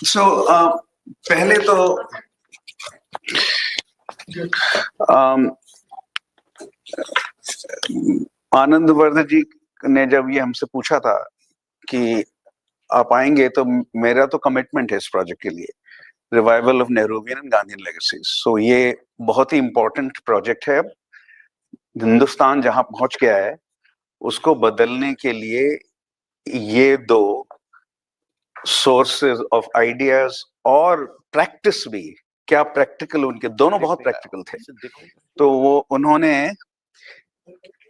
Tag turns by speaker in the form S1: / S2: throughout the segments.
S1: So पहले तो आनंदवर्धन जी ने जब ये हमसे पूछा था कि आप आएंगे, तो मेरा तो कमिटमेंट है इस प्रोजेक्ट के लिए, revival of Nehruvian and Gandhian legacies. So ये बहुत ही इंपॉर्टेंट प्रोजेक्ट है। अब हिंदुस्तान जहां पहुंच गया है उसको बदलने के लिए ये दो सोर्सेज ऑफ आइडियाज और प्रैक्टिस भी, क्या प्रैक्टिकल, उनके दोनों बहुत प्रैक्टिकल थे। तो वो उन्होंने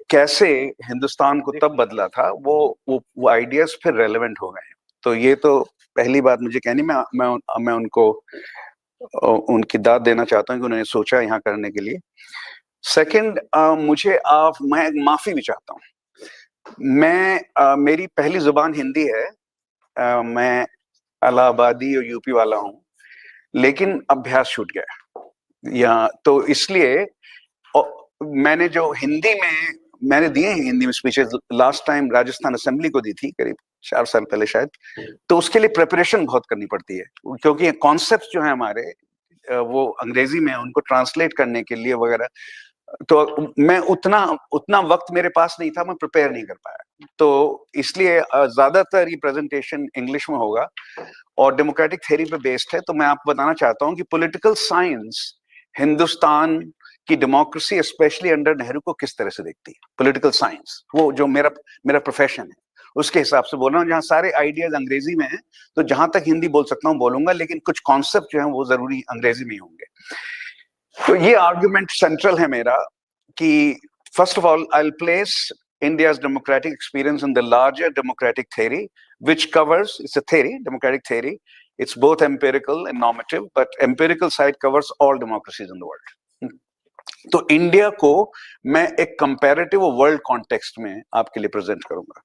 S1: कैसे हिंदुस्तान को तब बदला था, वो आइडियाज फिर रेलेवेंट हो गए। तो ये तो पहली बात मुझे कहनी, मैं उनको उनकी दाद देना चाहता हूँ कि उन्होंने सोचा यहाँ करने के लिए। सेकंड, मैं माफी भी चाहता हूँ। मेरी पहली जुबान हिंदी है। मैं इलाहाबादी और यूपी वाला हूँ, लेकिन अभ्यास छूट गया यहाँ, तो इसलिए मैंने जो हिंदी में मैंने दिए हैं हिंदी में speeches, last time Rajasthan assembly को दी थी करीब 4 साल पहले शायद। तो उसके लिए प्रिपरेशन बहुत करनी पड़ती है, क्योंकि कॉन्सेप्ट जो है हमारे वो अंग्रेजी में, उनको ट्रांसलेट करने के लिए वगैरह, तो मैं उतना वक्त मेरे पास नहीं था, मैं प्रिपेयर नहीं कर पाया। तो इसलिए ज्यादातर ये प्रेजेंटेशन इंग्लिश में होगा और डेमोक्रेटिक थ्योरी पे बेस्ड है। तो मैं आपको बताना चाहता हूँ कि पॉलिटिकल साइंस हिंदुस्तान की डेमोक्रेसी स्पेशली अंडर नेहरू को किस तरह से देखती है। पॉलिटिकल साइंस, वो जो मेरा प्रोफेशन है, उसके हिसाब से बोल रहा हूँ। जहाँ सारे आइडियाज अंग्रेजी में हैं, तो जहां तक हिंदी बोल सकता हूँ बोलूंगा, लेकिन कुछ कॉन्सेप्ट जो है वो जरूरी अंग्रेजी में ही होंगे। तो ये आर्ग्यूमेंट सेंट्रल है मेरा कि first of all I will place India's democratic experience in the larger democratic theory, which covers, it's a theory, democratic theory. It's both empirical and normative, but empirical side covers all democracies in the world. तो India को मैं एक comparative world context में आपके लिए present करूंगा।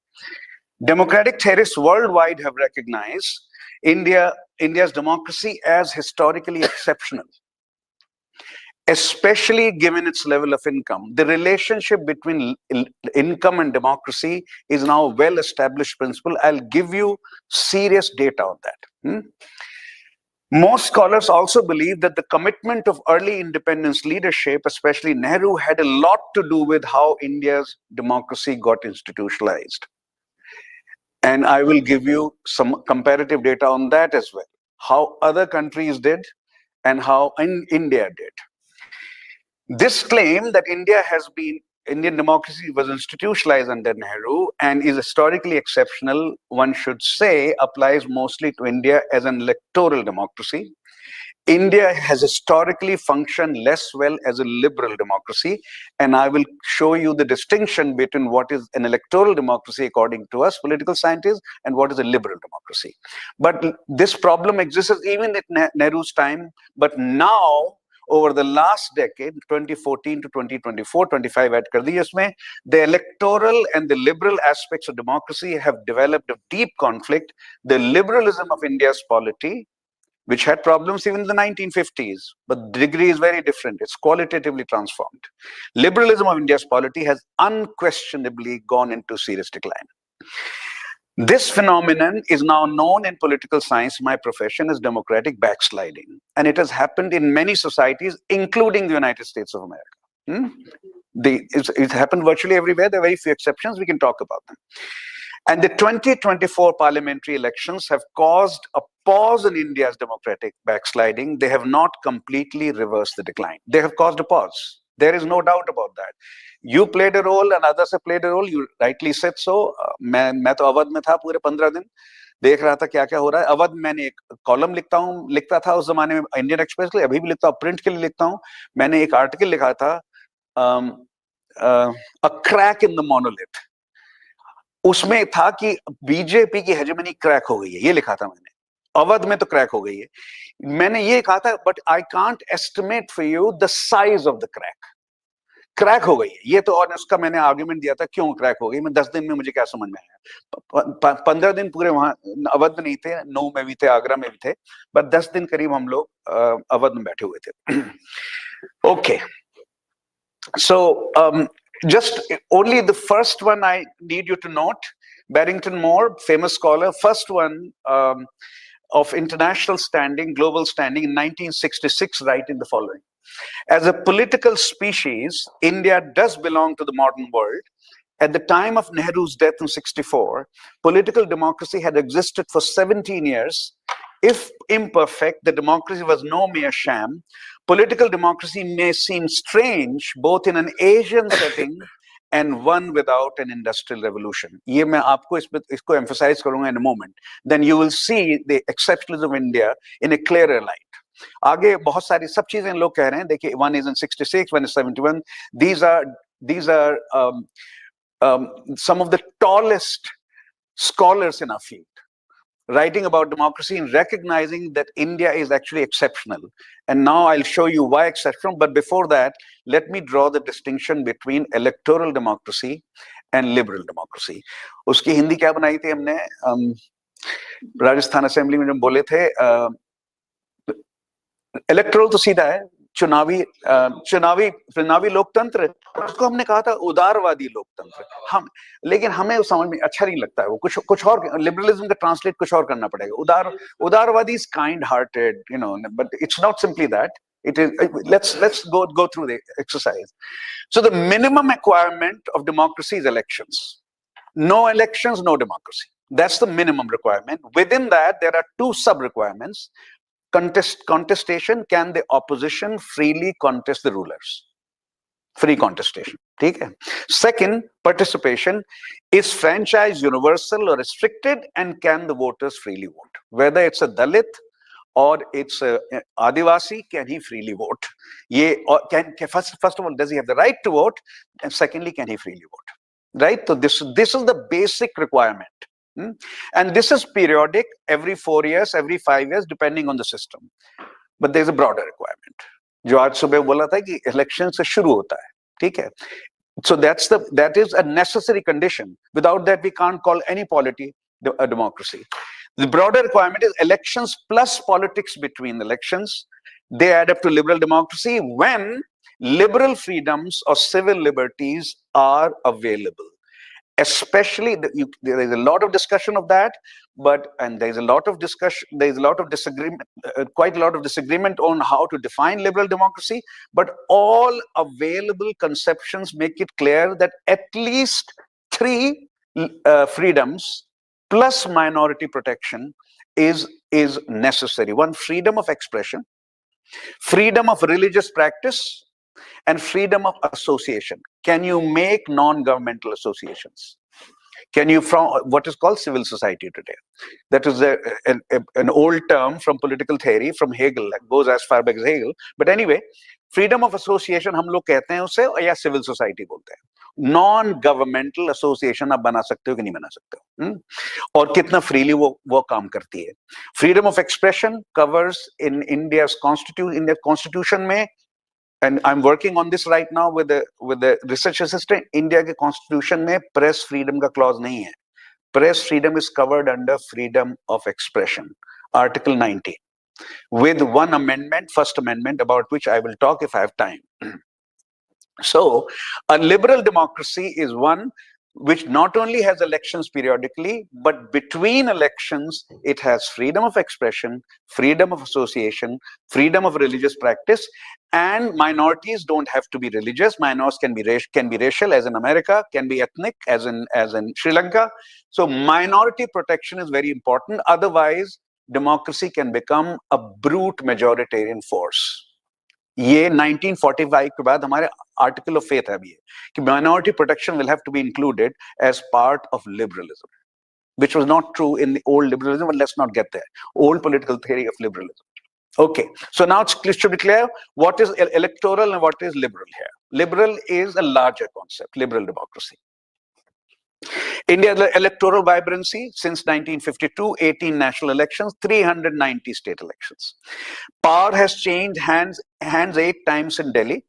S1: Democratic theorists worldwide have recognized India's democracy as historically exceptional, especially given its level of income. The relationship between income and democracy is now a well-established principle. I'll give you serious data on that. Most scholars also believe that the commitment of early independence leadership, especially Nehru, had a lot to do with how India's democracy got institutionalized. And I will give you some comparative data on that as well, how other countries did and how India did. This claim that Indian democracy was institutionalized under Nehru and is historically exceptional, one should say, applies mostly to India as an electoral democracy. India has historically functioned less well as a liberal democracy, and I will show you the distinction between what is an electoral democracy according to us political scientists and what is a liberal democracy. But this problem exists even at Nehru's time, but now over the last decade, 2014 to 2024, 25 add kar diye usme, the electoral and the liberal aspects of democracy have developed a deep conflict. The liberalism of India's polity, which had problems even in the 1950s, but the degree is very different. It's qualitatively transformed. Liberalism of India's polity has unquestionably gone into serious decline. This phenomenon is now known in political science, my profession, as democratic backsliding. And it has happened in many societies, including the United States of America. It happened virtually everywhere. There are very few exceptions. We can talk about them. And the 2024 parliamentary elections have caused a pause in India's democratic backsliding. They have not completely reversed the decline. They have caused a pause. There is no doubt about that. You played a role and others have played a role. You rightly said so. मैं तो अवध में था पूरे 15 दिन, देख रहा था क्या क्या हो रहा है अवध। मैंने एक कॉलम लिखता था उस जमाने में इंडियन एक्सप्रेस के लिए, अभी भी लिखता हूँ, प्रिंट के लिए लिखता हूँ। मैंने एक आर्टिकल लिखा था, a crack in the monolith. उसमें था कि बीजेपी की हेजेमनी क्रैक हो गई है, ये लिखा था मैंने। अवध में तो क्रैक हो गई है, मैंने ये कहा था, but I can't estimate for you the size of the crack. Crack हो गई है ये तो, और उसका मैंने आर्ग्यूमेंट दिया था क्यों क्रैक हो गई। मैं 10 दिन में मुझे क्या समझ में आया। 15 दिन पूरे वहां अवध में नहीं थे, नौ में भी थे, आगरा में भी थे, बट 10 दिन करीब हम लोग अवध में बैठे हुए थे। Okay, so just only the first one I need you to note. Barrington Moore, famous scholar. First one, of international standing, global standing in 1966, writing the following. As a political species, India does belong to the modern world. At the time of Nehru's death in 64, political democracy had existed for 17 years. If imperfect, the democracy was no mere sham. Political democracy may seem strange, both in an Asian setting and one without an industrial revolution. ये मैं आपको इसको emphasize करूँगा in a moment. Then you will see the exceptionalism of India in a clearer light. आगे बहुत सारी सब चीजें लोग कह रहे हैं. देखिए, one is in 66, one is 71. These are some of the tallest scholars in our field, writing about democracy and recognizing that India is actually exceptional. And now I'll show you why exceptional. But before that, let me draw the distinction between electoral democracy and liberal democracy. उसकी हिंदी क्या बनाई थी हमने? Rajasthan assembly में जब बोले थे, electoral तो सीधा है, चुनावी लोकतंत्र, उसको हमने कहा था उदारवादी लोकतंत्र. लेकिन हमें वो समझ में अच्छा नहीं लगता है. वो कुछ और, लिबरलिज्म का ट्रांसलेट कुछ और करना पड़ेगा. उदारवादी is kind hearted, but it's not simply that. It is, let's go through the exercise. So the minimum requirement of democracy is elections. No elections, no democracy. That's the minimum requirement. Within that, there are two sub requirements. Contestation, can the opposition freely contest the rulers? Free contestation. ठीक है. Second, participation, is franchise universal or restricted, and can the voters freely vote? Whether it's a Dalit or it's a Adivasi, can he freely vote? First of all, does he have the right to vote? And secondly, can he freely vote? Right? So this is the basic requirement. And this is periodic, every 4 years, every 5 years, depending on the system. But there's a broader requirement. जो आज सुबह बोला था कि election से शुरू होता है, ठीक है? So that is a necessary condition. Without that, we can't call any polity a democracy. The broader requirement is elections plus politics between elections. They add up to liberal democracy when liberal freedoms or civil liberties are available. Especially, there is a lot of discussion of that, and there is a lot of discussion, there is a lot of disagreement, quite a lot of disagreement on how to define liberal democracy, but all available conceptions make it clear that at least 3 freedoms plus minority protection is necessary. One, freedom of expression, freedom of religious practice, and freedom of association. Can you make non-governmental associations? Can you from what is called civil society today? That is an old term from political theory, from Hegel, that goes as far back as Hegel. But anyway, freedom of association हम लोग कहते हैं उसे, या civil society बोलते हैं. Non-governmental association आप बना सकते हो कि नहीं बना सकते हो, और कितना freely वो काम करती है. Freedom of expression covers in India's constitution में, and I'm working on this right now with the research assistant. India के constitution में press freedom का clause नहीं है. Press freedom is covered under freedom of expression, Article 19, with one amendment, First Amendment, about which I will talk if I have time. So a liberal democracy is one which not only has elections periodically, but between elections, it has freedom of expression, freedom of association, freedom of religious practice, and minorities don't have to be religious. Minorities can be racial, as in America, can be ethnic, as in Sri Lanka. So minority protection is very important. Otherwise, democracy can become a brute majoritarian force. ये 1945 के बाद हमारे article of faith है अभी कि minority protection will have to be included as part of liberalism, which was not true in the old liberalism. But let's not get there. Old political theory of liberalism. Okay, so now it should be clear what is electoral and what is liberal here. Liberal is a larger concept, liberal democracy. India's electoral vibrancy since 1952, 18 national elections, 390 state elections. Power has changed hands 8 times in Delhi,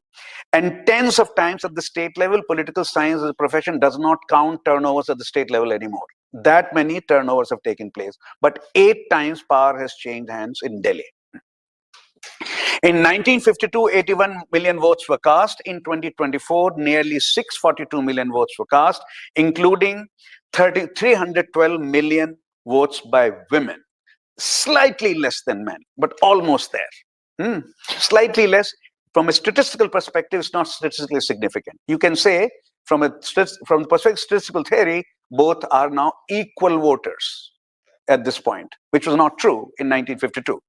S1: and tens of times at the state level. Political science as a profession does not count turnovers at the state level anymore. That many turnovers have taken place, but 8 times power has changed hands in Delhi. In 1952, 81 million votes were cast. In 2024, nearly 642 million votes were cast, including 312 million votes by women. slightly less than men, but almost there. Slightly less. From a statistical perspective, it's not statistically significant. You can say, from the perspective of statistical theory, both are now equal voters at this point, which was not true in 1952.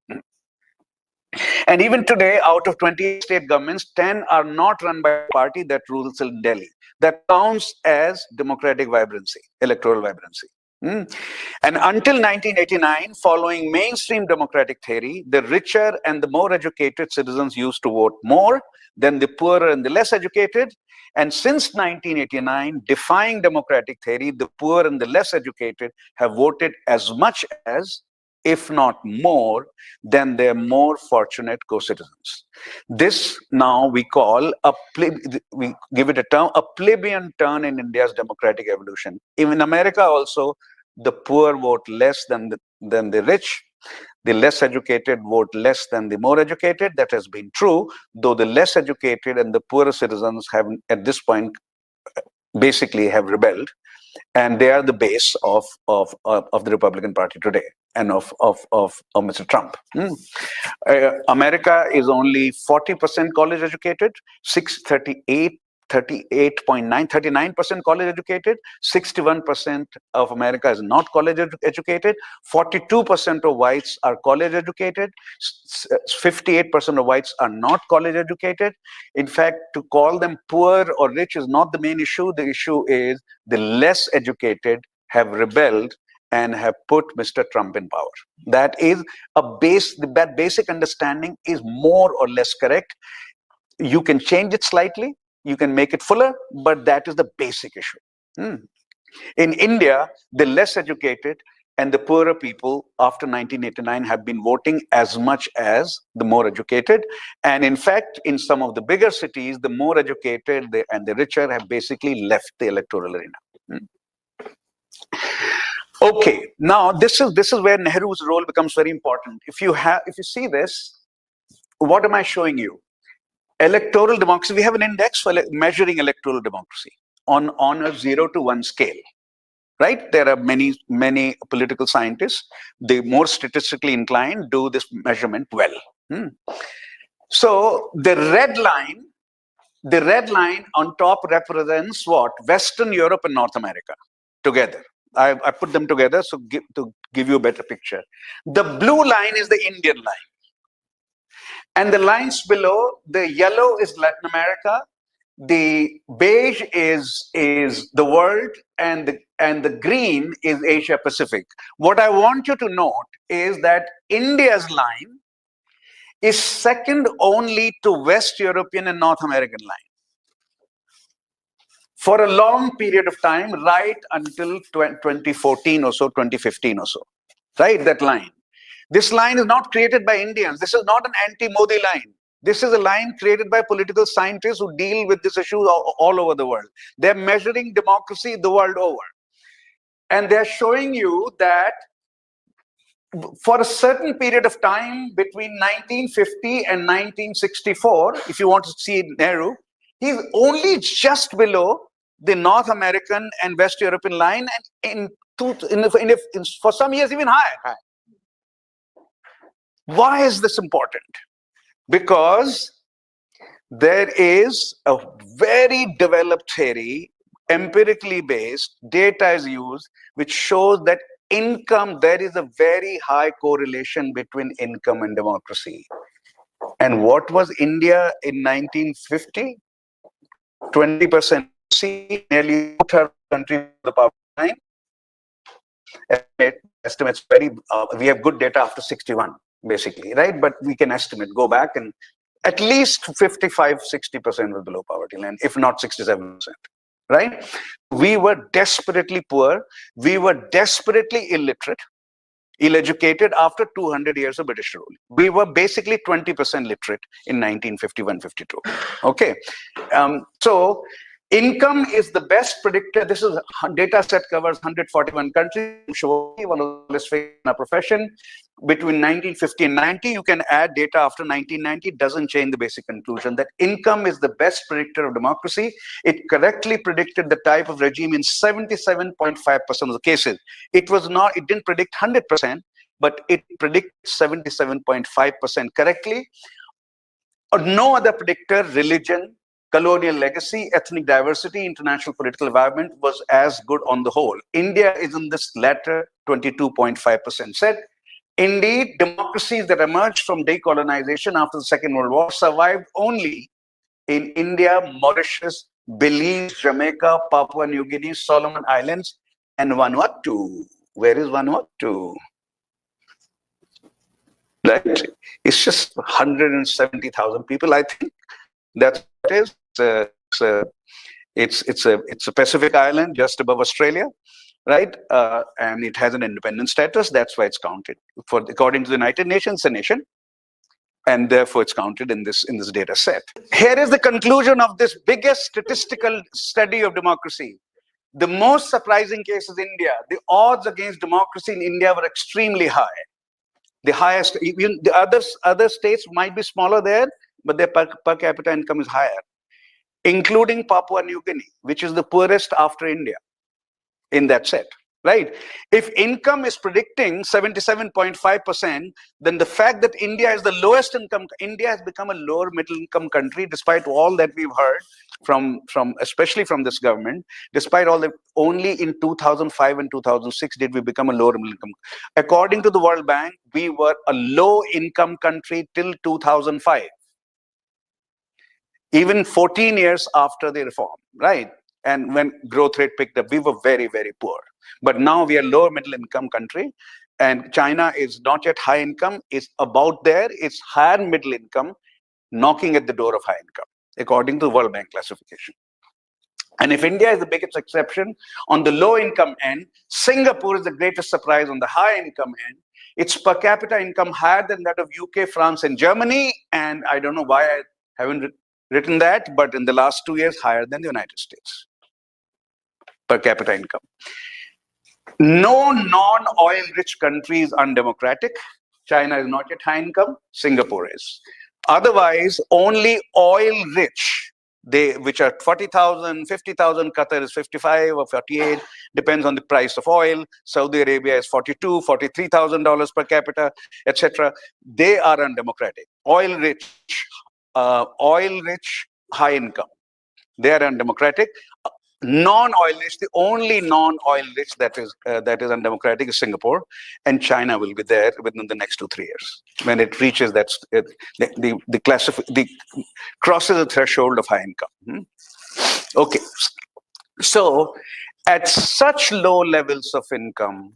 S1: And even today, out of 20 state governments, 10 are not run by a party that rules in Delhi. That counts as democratic vibrancy, electoral vibrancy. And until 1989, following mainstream democratic theory, the richer and the more educated citizens used to vote more than the poorer and the less educated. And since 1989, defying democratic theory, the poor and the less educated have voted as much as, if not more, than their more fortunate co-citizens. This now we call we give it a term, a plebeian turn in India's democratic evolution. Even in America also, the poor vote less than the rich. The less educated vote less than the more educated. That has been true, though the less educated and the poorer citizens have, at this point, basically have rebelled, and they are the base of the Republican Party today and of Mr. Trump. America is only 40% college educated, 39% college educated, 61% of America is not college educated, 42% of whites are college educated, 58% of whites are not college educated. In fact, to call them poor or rich is not the main issue. The issue is the less educated have rebelled and have put Mr. Trump in power. That is that basic understanding is more or less correct. You can change it slightly, you can make it fuller, but that is the basic issue. In India, the less educated and the poorer people after 1989 have been voting as much as the more educated. And in fact, in some of the bigger cities, the more educated and the richer have basically left the electoral arena. Okay, now this is where Nehru's role becomes very important. If you see this, what am I showing you? Electoral democracy. We have an index for measuring electoral democracy on a 0 to 1 scale, right? There are many political scientists. The more statistically inclined do this measurement well. So the red line on top represents what? Western Europe and North America together. I put them together to give you a better picture. The blue line is the Indian line. And the lines below, the yellow is Latin America, the beige is the world, and the green is Asia Pacific. What I want you to note is that India's line is second only to West European and North American line. For a long period of time, right until 2014 or so, 2015 or so, right, that line. This line is not created by Indians. This is not an anti-Modi line. This is a line created by political scientists who deal with this issue all over the world. They're measuring democracy the world over. And they're showing you that for a certain period of time between 1950 and 1964, if you want to see Nehru, he's only just below the North American and West European line, and for some years even higher. Why is this important? Because there is a very developed theory, empirically based, data is used, which shows that income, there is a very high correlation between income and democracy. And what was India in 1950? 20%, nearly two-thirds of the country the poverty line. Estimates very, we have good data after 61. Basically, right? But we can estimate, go back, and at least 55-60% was below poverty line, if not 67%, right? We were desperately poor. We were desperately illiterate, ill-educated after 200 years of British rule. We were basically 20% literate in 1951-52. Okay, so income is the best predictor. This is data set covers 141 countries. One of the best in our profession. Between 1950 and 90, you can add data after 1990. Doesn't change the basic conclusion that income is the best predictor of democracy. It correctly predicted the type of regime in 77.5% of the cases. It was not. It didn't predict 100%. but it predicts 77.5% correctly. Or no other predictor, religion, colonial legacy, ethnic diversity, international political environment was as good on the whole. India is in this latter 22.5% set. Indeed, democracies that emerged from decolonization after the Second World War survived only in India, Mauritius, Belize, Jamaica, Papua New Guinea, Solomon Islands, and Vanuatu. Where is Vanuatu? Right? It's just 170,000 people, I think. That's what it is. It's a Pacific island just above Australia, right? And it has an independent status. That's why it's counted. According to the United Nations, a nation, and therefore it's counted in this data set. Here is the conclusion of this biggest statistical study of democracy. The most surprising case is India. The odds against democracy in India were extremely high. The highest, even the other states might be smaller there, but their per capita income is higher, including Papua New Guinea, which is the poorest after India in that set, right? If income is predicting 77.5%, then the fact that India is the lowest income, India has become a lower middle income country, despite all that we've heard from especially from this government, despite all that. Only in 2005 and 2006 did we become a lower middle income. According to the World Bank, we were a low income country till 2005. Even 14 years after the reform, right? And when growth rate picked up, we were very, very poor. But now we are lower middle income country, and China is not yet high income, it's about there, it's higher middle income, knocking at the door of high income, according to the World Bank classification. And if India is the biggest exception on the low income end, Singapore is the greatest surprise on the high income end. Its per capita income higher than that of UK, France, and Germany. And I don't know why I haven't written that, but in the last 2 years, higher than the United States per capita income. No non-oil rich country is undemocratic. China is not yet high income, Singapore is. Otherwise, only oil rich, which are 40,000, 50,000, Qatar is 55 or 48, depends on the price of oil. Saudi Arabia is 42, $43,000 per capita, etc. They are undemocratic. Oil rich, high income, they are undemocratic. Non-oil rich, the only non-oil rich that is undemocratic is Singapore, and China will be there within the next 2-3 years when it reaches that the crosses the threshold of high income. Okay, so at such low levels of income,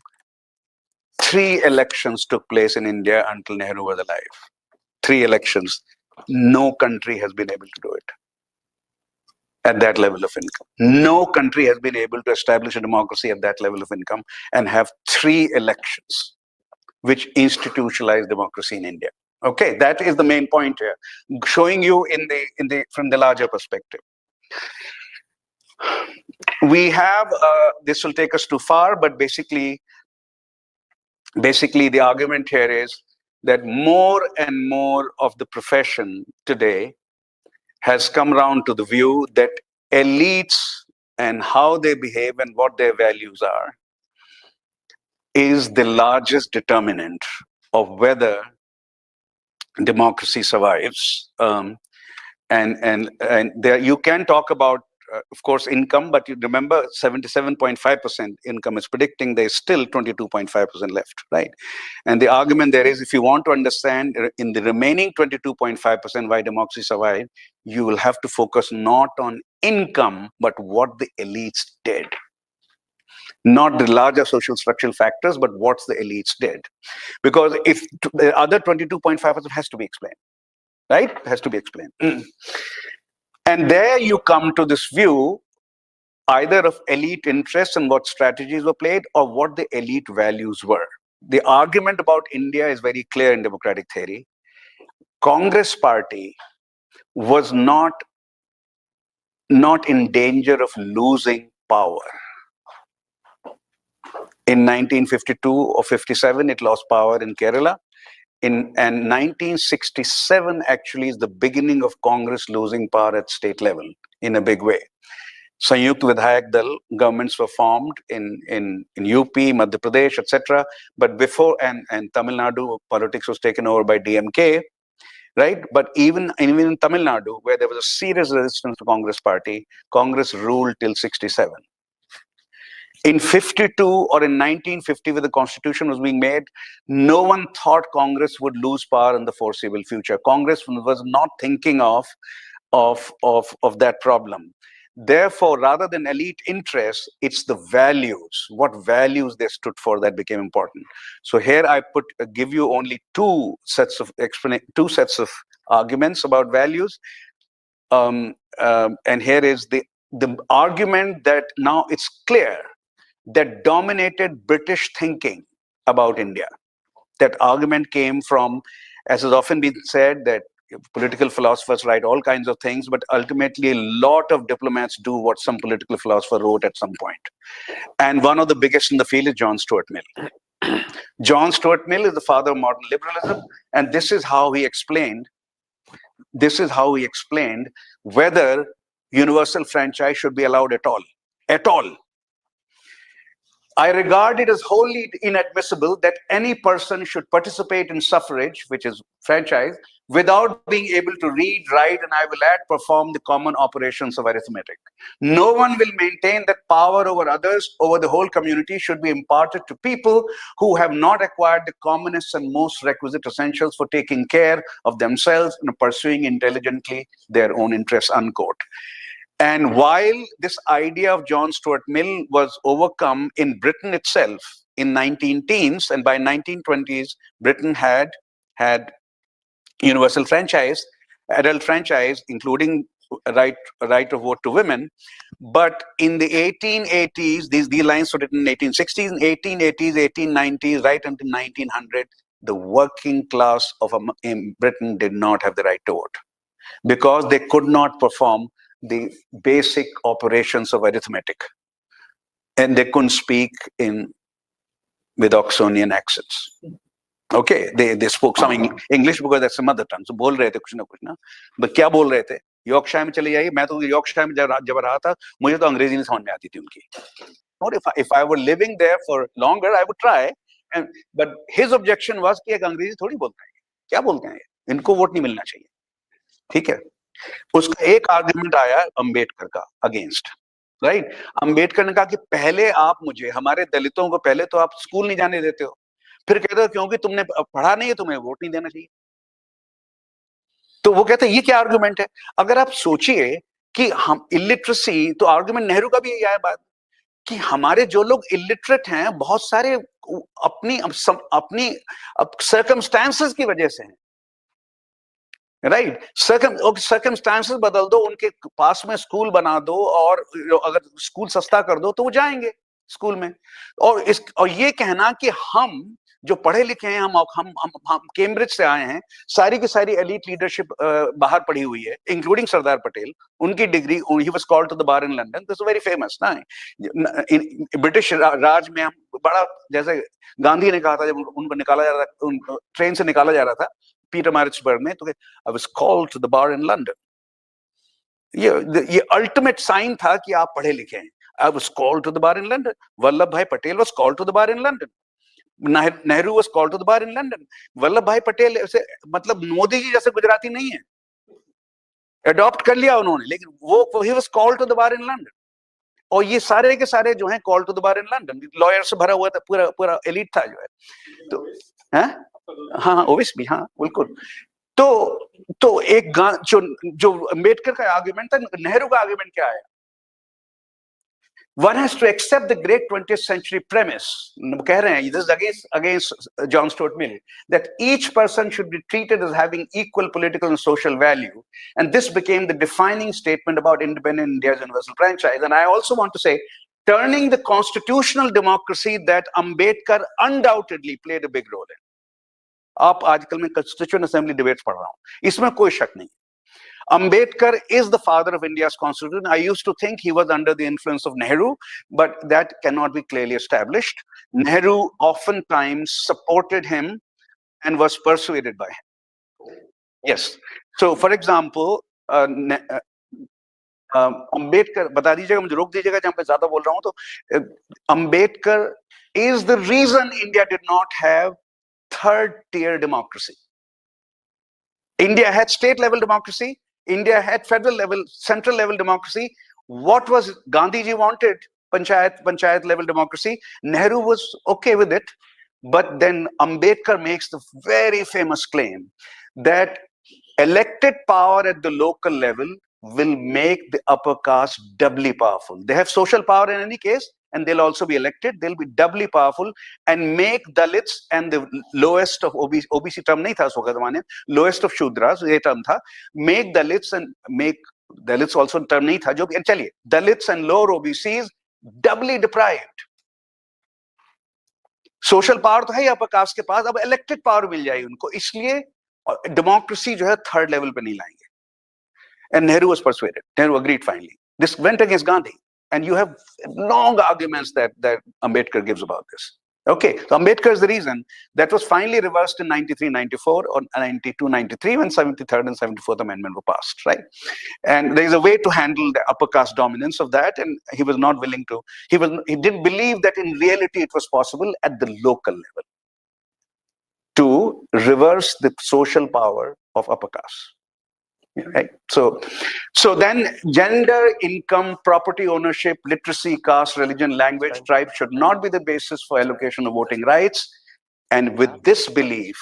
S1: 3 elections took place in India until Nehru was alive. 3 elections. No country has been able to do it at that level of income. No country has been able to establish a democracy at that level of income and have 3 elections which institutionalize democracy in India. Okay, that is the main point here, showing you from the larger perspective. We have this will take us too far, but basically the argument here is that more and more of the profession today has come around to the view that elites and how they behave and what their values are is the largest determinant of whether democracy survives. And there you can talk about, of course, income, but you remember 77.5% income is predicting there's still 22.5% left, right? And the argument there is, if you want to understand in the remaining 22.5% why democracy survived, you will have to focus not on income, but what the elites did. Not the larger social structural factors, but what the elites did. Because if the other 22.5% has to be explained, right? It has to be explained. And there you come to this view, either of elite interests and what strategies were played, or what the elite values were. The argument about India is very clear in democratic theory. Congress party was not in danger of losing power. In 1952 or 57, it lost power in Kerala. And 1967 actually is the beginning of Congress losing power at state level in a big way. Sanyukt Vidhayak Dal governments were formed in UP, Madhya Pradesh, etc. But before, and Tamil Nadu, politics was taken over by DMK, right? But even in Tamil Nadu, where there was a serious resistance to Congress party, Congress ruled till 67. In 52 or in 1950, when the constitution was being made, no one thought Congress would lose power in the foreseeable future. Congress was not thinking of that problem. Therefore, rather than elite interests, it's the values, what values they stood for, that became important. So here I give you only two sets of arguments about values. And here is the argument that now it's clear that dominated British thinking about India. That argument came from, as has often been said, that political philosophers write all kinds of things, but ultimately a lot of diplomats do what some political philosopher wrote at some point. And one of the biggest in the field is John Stuart Mill. John Stuart Mill is the father of modern liberalism, and this is how he explained whether universal franchise should be allowed at all. At all. I regard it as wholly inadmissible that any person should participate in suffrage, which is franchise, without being able to read, write, and I will add, perform the common operations of arithmetic. No one will maintain that power over others, over the whole community, should be imparted to people who have not acquired the commonest and most requisite essentials for taking care of themselves and pursuing intelligently their own interests, unquote. And while this idea of John Stuart Mill was overcome in Britain itself in 19-teens, and by 1920s, Britain had universal franchise, adult franchise, including right of vote to women. But in the 1880s, these lines were written in 1860s, 1880s, 1890s, right until 1900, the working class in Britain did not have the right to vote because they could not perform the basic operations of arithmetic, and they couldn't speak with Oxonian accents. Okay, they spoke some English because that's a mother tongue. So बोल रहे थे कुछ ना, but क्या बोल रहे थे? Yorkshire में चले जाइए, मैं तो यॉर्कशायर में जब रहा था, मुझे तो अंग्रेजी नहीं समझ में आती थी उनकी. Or if I were living there for longer, I would try. But his objection was कि एक अंग्रेजी थोड़ी बोलते हैं, क्या बोलते हैं? इनको वोट नहीं मिलना चाहिए. ठीक है. उसका एक आर्गुमेंट आया अंबेडकर का अगेंस्ट, राइट? अंबेडकर ने कहा कि पहले आप मुझे, हमारे दलितों को पहले तो आप स्कूल नहीं जाने देते हो, फिर कहते हो क्योंकि तुमने पढ़ा नहीं है तुम्हें वोट नहीं देना चाहिए. तो वो कहते हैं ये क्या आर्गुमेंट है? अगर आप सोचिए कि हम इलिटरेसी, तो आर्गुमेंट नेहरू का भी यही आया बात कि हमारे जो लोग इलिटरेट हैं बहुत सारे अपनी सर्कमस्टांसेस की वजह से हैं, राइट? सर्कमस्टांसेस बदल दो, उनके पास में स्कूल बना दो, और अगर स्कूल सस्ता कर दो तो वो जाएंगे स्कूल में. और ये कहना कि हम जो पढ़े लिखे हैं, हम कैम्ब्रिज से आए हैं, सारी की सारी एलीट लीडरशिप बाहर पढ़ी हुई है, इंक्लूडिंग सरदार पटेल. उनकी degree, he was called to the bar in London. This very famous ना, ब्रिटिश राज में हम बड़ा, जैसे गांधी ने कहा था जब उनको निकाला जा रहा था, ट्रेन से निकाला जा रहा था पीटर मैरिट्सबर्ग में, तो I was called to the bar in London. ये अल्टीमेट साइन था कि आप पढ़े लिखे हैं. I was called to the bar in London. Vallabhbhai Patel was called to the bar in London. Nehru was called to the bar in London. Vallabhbhai Patel ऐसे, मतलब मोदी जी जैसे गुजराती नहीं है, अडॉप्ट कर लिया उन्होंने, लेकिन वो he was called to the bar in London. और ये सारे के सारे जो हैं called to the bar in London, lawyer से भरा हुआ था, पूरा एलीट था जो है. तो हाँ, ओबियसली, हाँ, बिल्कुल. तो एक जो अम्बेडकर का आर्गुमेंट था, नेहरू का आर्गुमेंट क्या है? One has to accept the great 20th century premise. कह रहे हैं, this is against John Stuart Mill, that each person should be treated as having equal political and social value, and this became the defining statement about independent India's universal franchise. And I also want to say, turning the constitutional democracy that Ambedkar undoubtedly played a big role in. आप आजकल में constituent assembly debates पढ़ रहा हूँ, इसमें कोई शक नहीं. Ambedkar is the father of India's constitution. I used to think he was under the influence of Nehru, but that cannot be clearly established. Nehru oftentimes supported him and was persuaded by him. Yes. So, for example, Ambedkar, बता दीजिएगा, मुझे रोक दीजिएगा जहां पे ज्यादा बोल रहा हूं तो, Ambedkar is the reason India did not have third tier democracy. India had state level democracy, India had federal level, central level democracy. What was Gandhiji wanted? Panchayat level democracy. Nehru was okay with it, but then Ambedkar makes the very famous claim that elected power at the local level will make the upper caste doubly powerful. They have social power in any case, and they'll also be elected. They'll be doubly powerful and make Dalits and the lowest of OBC term nahi tha uस वक्त, lowest of Shudras ये term था, make Dalits and make Dalits also term nahi tha, जो चलिए Dalits and lower OBCs doubly deprived. Social power तो है ही upper caste के पास, अब elected power मिल जाएगी उनको, इसलिए डेमोक्रेसी जो है थर्ड लेवल पे नहीं लाएंगे. And Nehru was persuaded. Nehru agreed finally. This went against Gandhi. And you have long arguments that Ambedkar gives about this. Okay, so Ambedkar is the reason that was finally reversed in 93, 94 or 92, 93 when 73rd and 74th Amendment were passed, right? And there is a way to handle the upper caste dominance of that, and he was not willing to, he didn't believe that in reality it was possible at the local level to reverse the social power of upper caste. Right. So then gender, income, property ownership, literacy, caste, religion, language, tribe should not be the basis for allocation of voting rights. And with this belief,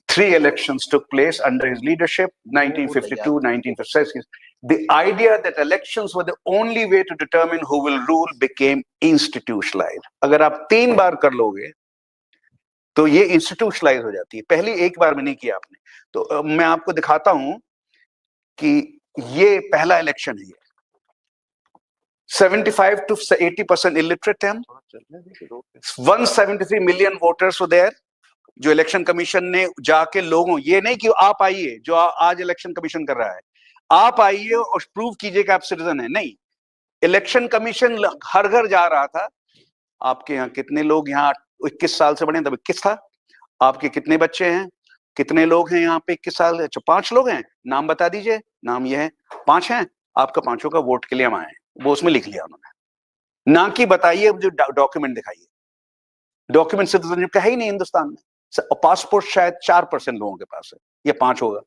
S1: 3 elections took place under his leadership, 1952, 1956. The idea that elections were the only way to determine who will rule became institutionalized. अगर आप 3 बार कर लोगे तो ये institutionalized हो जाती है. पहली एक बार में नहीं किया आपने. तो मैं आपको दिखाता हूं कि ये पहला इलेक्शन है. 75 to 80% illiterate हैं. 173 million voters were there. जो इलेक्शन कमीशन ने जाके लोगों, ये नहीं कि आप आइए जो आज इलेक्शन कमीशन कर रहा है, आप आइए और प्रूव कीजिए कि आप सिटीजन है, नहीं. इलेक्शन कमीशन हर घर जा रहा था. आपके यहाँ कितने लोग यहाँ 21 साल से बड़े, तब 21 था. आपके कितने बच्चे हैं, कितने लोग हैं यहाँ पे 21 साल? अच्छा 5 लोग हैं, नाम बता दीजिए. नाम ये है, 5 हैं, आपका 5 का वोट के लिए हम आए. वो उसमें लिख लिया उन्होंने, ना कि बताइए जो डॉक्यूमेंट दिखाइए. डॉक्यूमेंट सिटीजनशिप का है ही नहीं हिंदुस्तान में. पासपोर्ट शायद 4% लोगों के पास है, या 5 होगा,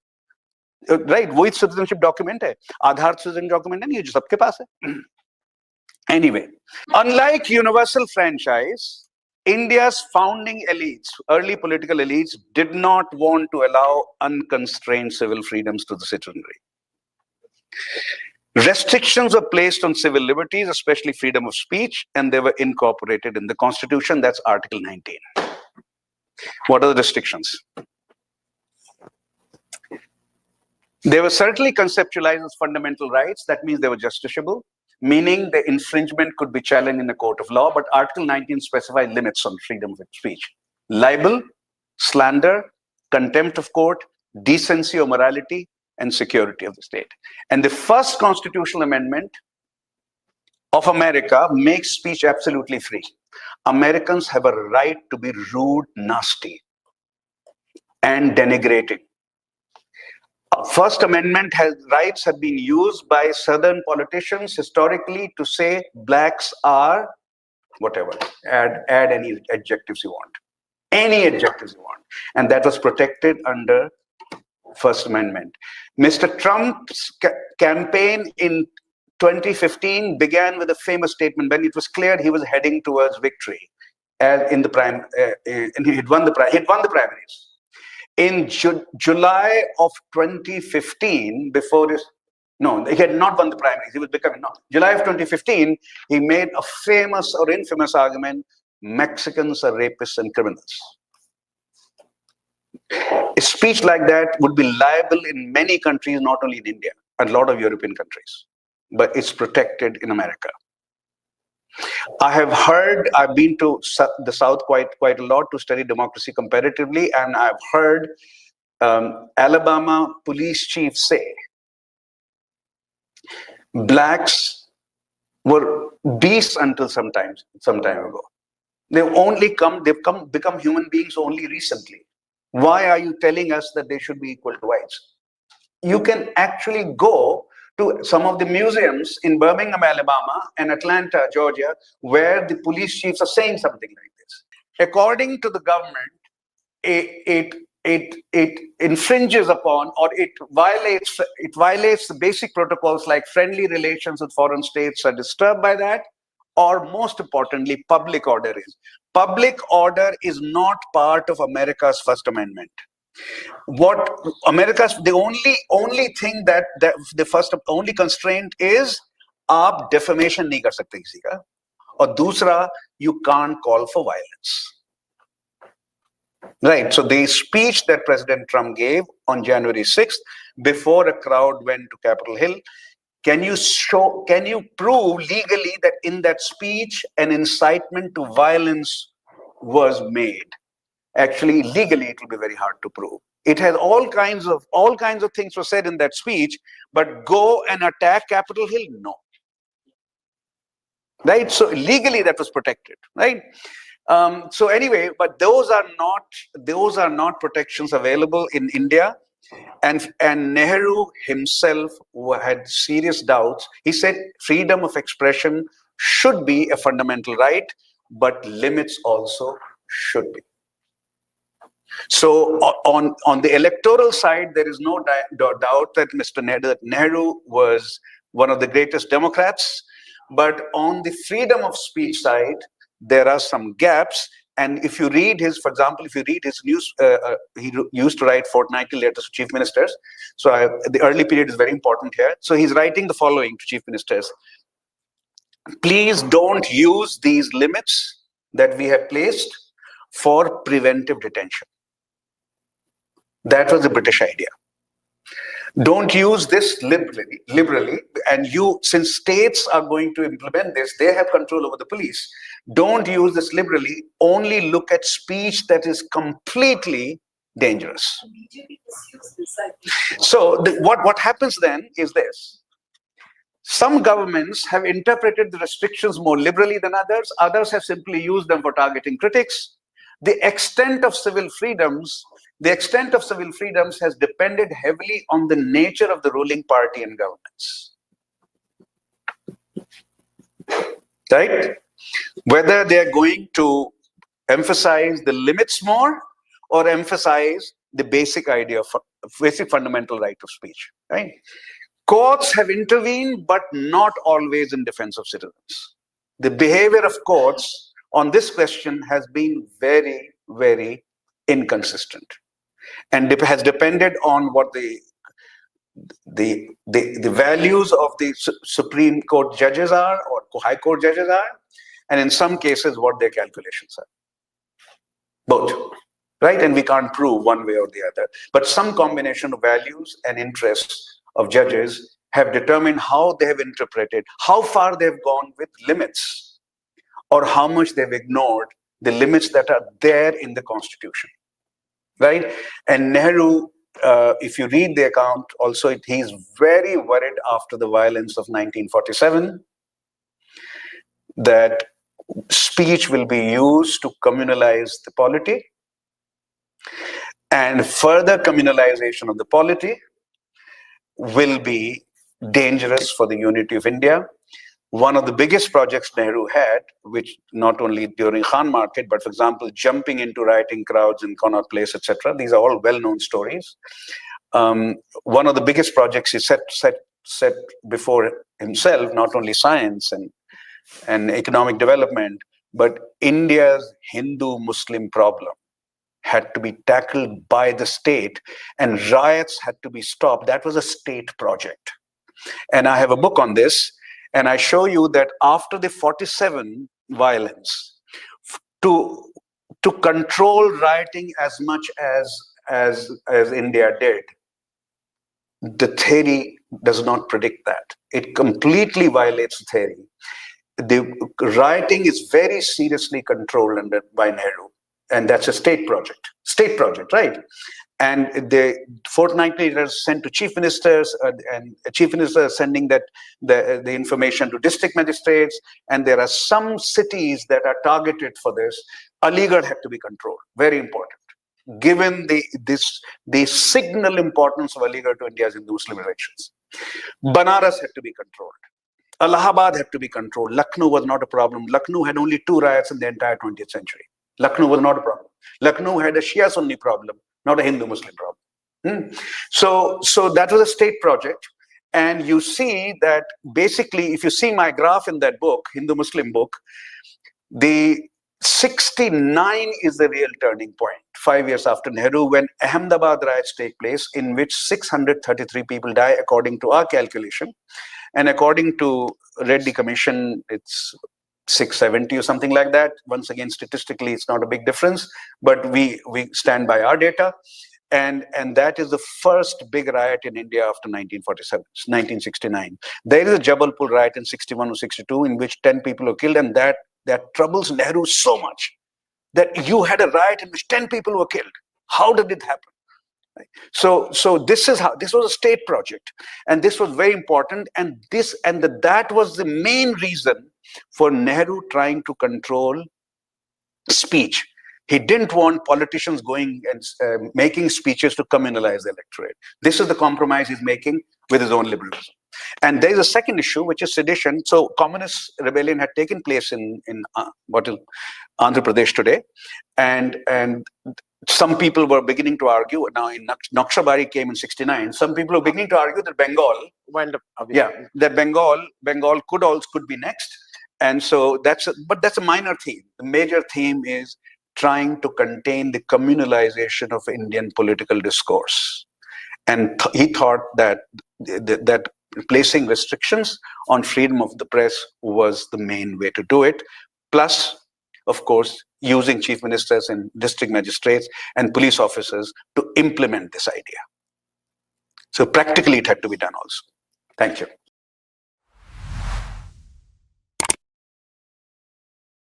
S1: राइट? वही सिटीजनशिप डॉक्यूमेंट है. आधार सिटीजन डॉक्यूमेंट है नहीं, जो सबके पास है. Anyway, unlike universal franchise, India's founding elites, early political elites, did not want to allow unconstrained civil freedoms to the citizenry. Restrictions were placed on civil liberties, especially freedom of speech, and they were incorporated in the Constitution. That's Article 19. What are the restrictions? They were certainly conceptualized as fundamental rights. That means they were justiciable, meaning the infringement could be challenged in a court of law, but Article 19 specifies limits on freedom of speech. Libel, slander, contempt of court, decency or morality, and security of the state. And the first constitutional amendment of America makes speech absolutely free. Americans have a right to be rude, nasty, and denigrating. First Amendment rights have been used by Southern politicians historically to say blacks are whatever. Add any adjectives you want. Any adjectives you want. And that was protected under First Amendment. Mr. Trump's campaign in 2015 began with a famous statement when it was clear he was heading towards victory. And he'd won the primaries. In July of 2015, he had not won the primaries. He was becoming, July of 2015, he made a famous or infamous argument: Mexicans are rapists and criminals. A speech like that would be liable in many countries, not only in India, a lot of European countries, but it's protected in America. I've been to the South quite a lot to study democracy comparatively, and I've heard Alabama police chief say blacks were beasts until some time ago. They've become human beings only recently. Why are you telling us that they should be equal to whites? You can actually go to some of the museums in Birmingham, Alabama, and Atlanta, Georgia, where the police chiefs are saying something like this. According to the government, it infringes upon, or it violates the basic protocols like friendly relations with foreign states are disturbed by that, or most importantly, public order is. Public order is not part of America's First Amendment. What America's the only thing that the first only constraint is आप defamation नहीं कर सकते किसी का, और दूसरा you can't call for violence. Right. So the speech that President Trump gave on January 6th, before a crowd went to Capitol Hill, can you prove legally that in that speech an incitement to violence was made? Actually, legally, it will be very hard to prove. It has all kinds of things were said in that speech, but go and attack Capitol Hill, no. Right. So legally, that was protected. Right. So anyway, but those are not protections available in India, and Nehru himself had serious doubts. He said freedom of expression should be a fundamental right, but limits also should be. So on the electoral side, there is no doubt that Nehru was one of the greatest Democrats, but on the freedom of speech side, there are some gaps. And if you read his, for example, if you read his news, he used to write fortnightly letters to chief ministers. So the early period is very important here. So he's writing the following to chief ministers: please don't use these limits that we have placed for preventive detention. That was the British idea. Don't use this liberally, and since states are going to implement this, they have control over the police. Don't use this liberally, only look at speech that is completely dangerous. So what happens then is this. Some governments have interpreted the restrictions more liberally than others. Others have simply used them for targeting critics. The extent of civil freedoms has depended heavily on the nature of the ruling party and governments. Right? Whether they're going to emphasize the limits more or emphasize the basic idea of basic fundamental right of speech. Right? Courts have intervened, but not always in defense of citizens. The behavior of courts on this question has been very, very inconsistent, and it has depended on what the values of the Supreme Court judges are, or High Court judges are, and in some cases what their calculations are. Both, right? And we can't prove one way or the other, but some combination of values and interests of judges have determined how they have interpreted, how far they've gone with limits, or how much they've ignored the limits that are there in the Constitution. Right? And Nehru, if you read the account, also he's very worried after the violence of 1947 that speech will be used to communalize the polity, and further communalization of the polity will be dangerous for the unity of India. One of the biggest projects Nehru had, which not only during Khan Market, but for example, jumping into rioting crowds in Connaught Place, etc. These are all well-known stories. One of the biggest projects he set before himself, not only science and economic development, but India's Hindu-Muslim problem had to be tackled by the state, and riots had to be stopped. That was a state project. And I have a book on this. And I show you that after the 47 violence, to control rioting as much as India did, the theory does not predict that. It completely violates the theory. The rioting is very seriously controlled by Nehru, and that's a state project, right? And the fortnightly letters sent to chief ministers, and chief ministers sending the information to district magistrates. And there are some cities that are targeted for this. Aligarh had to be controlled. Very important, given the signal importance of Aligarh to India's Hindu-Muslim relations. Banaras had to be controlled. Allahabad had to be controlled. Lucknow was not a problem. Lucknow had only 2 riots in the entire 20th century. Lucknow was not a problem. Lucknow had a Shia-Sunni problem, not a Hindu-Muslim problem. So that was a state project. And you see that basically, if you see my graph in that book, Hindu-Muslim book, the 69 is the real turning point, 5 years after Nehru, when Ahmedabad riots take place, in which 633 people die, according to our calculation. And according to Reddy Commission, it's 670 or something like that. Once again, statistically, it's not a big difference, but we stand by our data. And that is the first big riot in India after 1947, 1969. There is a Jabalpur riot in 61 or 62 in which 10 people were killed, and that troubles Nehru so much that you had a riot in which 10 people were killed. How did it happen? Right. So this is how, this was a state project, and this was very important, and that was the main reason for Nehru trying to control speech. He didn't want politicians going and making speeches to communalize the electorate. This is the compromise he's making with his own liberalism. And there is a second issue, which is sedition. So communist rebellion had taken place in what is Andhra Pradesh today, and some people were beginning to argue. Now, in Nakshabari came in 69. Some people were beginning to argue that Bengal, that Bengal could be next. And so that's a minor theme. The major theme is trying to contain the communalization of Indian political discourse. And he thought that placing restrictions on freedom of the press was the main way to do it. Plus, of course, using chief ministers and district magistrates and police officers to implement this idea. So practically it had to be done also. Thank you.